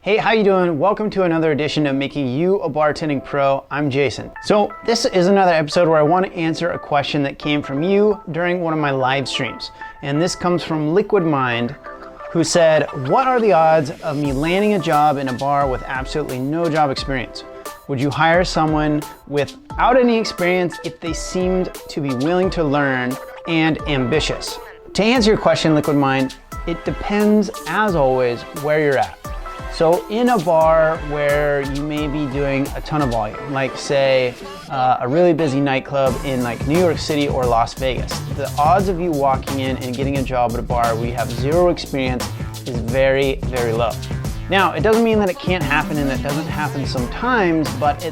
Hey, how you doing? Welcome to another edition of Making You a Bartending Pro. I'm Jason. So this is another episode where I want to answer a question that came from you during one of my live streams. And this comes from Liquid Mind, who said, what are the odds of me landing a job in a bar with absolutely no job experience? Would you hire someone without any experience if they seemed to be willing to learn and ambitious? To answer your question, Liquid Mind, it depends, as always, where you're at. So in a bar where you may be doing a ton of volume, like say a really busy nightclub in like New York City or Las Vegas, the odds of you walking in and getting a job at a bar where you have zero experience is very, very low. Now, it doesn't mean that it can't happen and it doesn't happen sometimes, but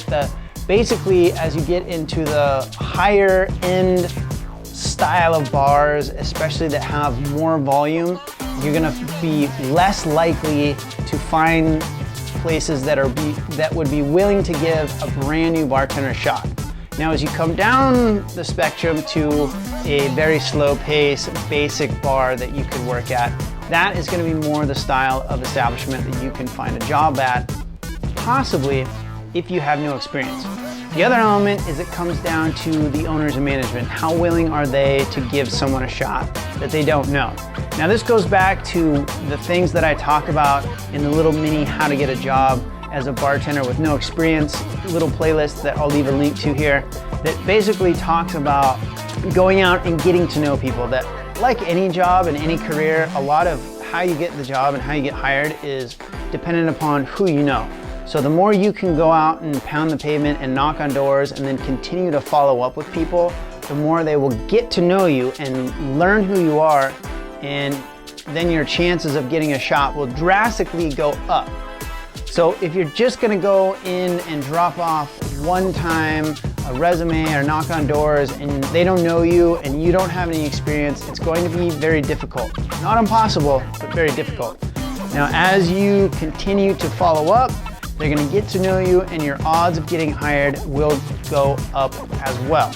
basically as you get into the higher end style of bars, especially that have more volume, you're gonna be less likely to find places that would be willing to give a brand new bartender a shot. Now, as you come down the spectrum to a very slow pace, basic bar that you could work at, that is gonna be more the style of establishment that you can find a job at, possibly if you have no experience. The other element is it comes down to the owners and management. How willing are they to give someone a shot that they don't know? Now, this goes back to the things that I talk about in the little mini how to get a job as a bartender with no experience little playlist that I'll leave a link to here, that basically talks about going out and getting to know people. That, like any job and any career, a lot of how you get the job and how you get hired is dependent upon who you know. So the more you can go out and pound the pavement and knock on doors and then continue to follow up with people, the more they will get to know you and learn who you are, and then your chances of getting a shot will drastically go up. So if you're just gonna go in and drop off one time a resume or knock on doors and they don't know you and you don't have any experience, it's going to be very difficult. Not impossible, but very difficult. Now, as you continue to follow up, they're gonna get to know you and your odds of getting hired will go up as well.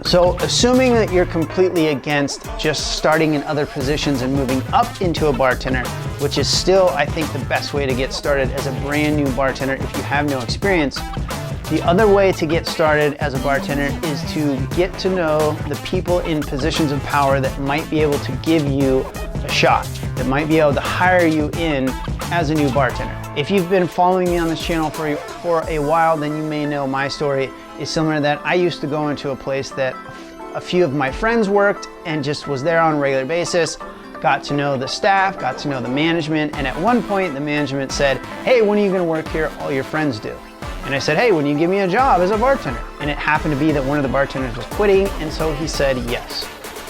So assuming that you're completely against just starting in other positions and moving up into a bartender, which is still, I think, the best way to get started as a brand new bartender if you have no experience, the other way to get started as a bartender is to get to know the people in positions of power that might be able to give you a shot, that might be able to hire you in as a new bartender. If you've been following me on this channel for a while, then you may know my story is similar, that I used to go into a place that a few of my friends worked and just was there on a regular basis, got to know the staff, got to know the management, and at one point the management said, hey, when are you gonna work here? All your friends do. And I said, hey, when you give me a job as a bartender? And it happened to be that one of the bartenders was quitting, and so he said yes.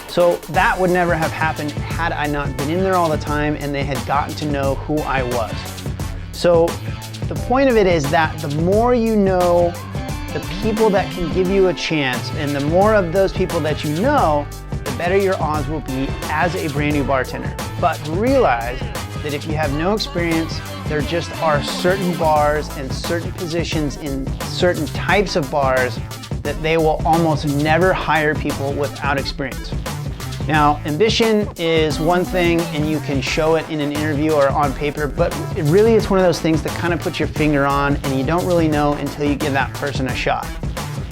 So that would never have happened had I not been in there all the time and they had gotten to know who I was. So the point of it is that the more you know the people that can give you a chance, and the more of those people that you know, the better your odds will be as a brand new bartender. But realize that if you have no experience, there just are certain bars and certain positions in certain types of bars that they will almost never hire people without experience. Now, ambition is one thing and you can show it in an interview or on paper, but it really is one of those things that kind of put your finger on and you don't really know until you give that person a shot.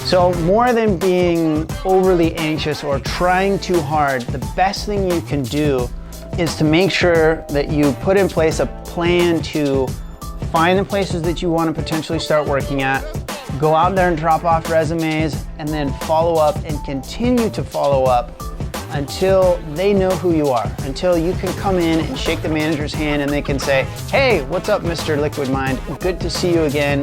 So more than being overly anxious or trying too hard, the best thing you can do is to make sure that you put in place a plan to find the places that you want to potentially start working at, go out there and drop off resumes, and then follow up and continue to follow up until they know who you are, until you can come in and shake the manager's hand and they can say, hey, what's up, Mr. Liquid Mind? Good to see you again.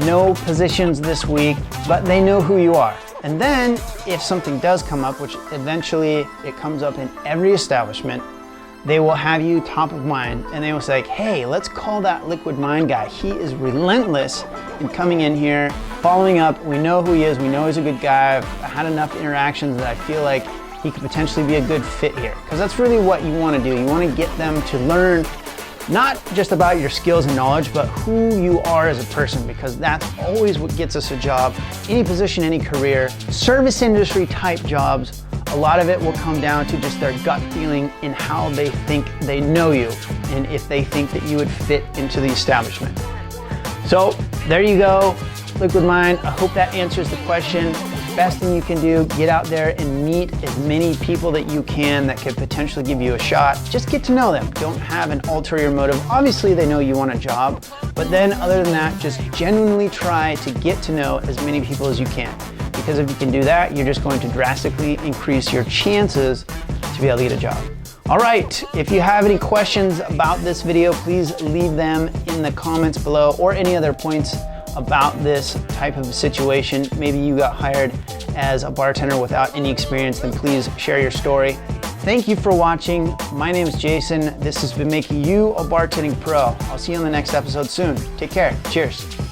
No positions this week, but they know who you are. And then if something does come up, which eventually it comes up in every establishment, they will have you top of mind and they will say, hey, let's call that Liquid Mind guy. He is relentless in coming in here, following up. We know who he is. We know he's a good guy. I've had enough interactions that I feel like he could potentially be a good fit here. Because that's really what you want to do. You want to get them to learn not just about your skills and knowledge, but who you are as a person, because that's always what gets us a job. Any position, any career, service industry type jobs A lot of it will come down to just their gut feeling in how they think they know you and if they think that you would fit into the establishment. So there you go, Liquid Mind. I hope that answers the question. Best thing you can do, get out there and meet as many people that you can that could potentially give you a shot. Just get to know them. Don't have an ulterior motive. Obviously they know you want a job, but then other than that, just genuinely try to get to know as many people as you can. Because if you can do that, you're just going to drastically increase your chances to be able to get a job. All right, if you have any questions about this video, please leave them in the comments below, or any other points about this type of situation. Maybe you got hired as a bartender without any experience, then please share your story. Thank you for watching. My name is Jason. This has been making you a bartending pro. I'll see you on the next episode soon. Take care. Cheers.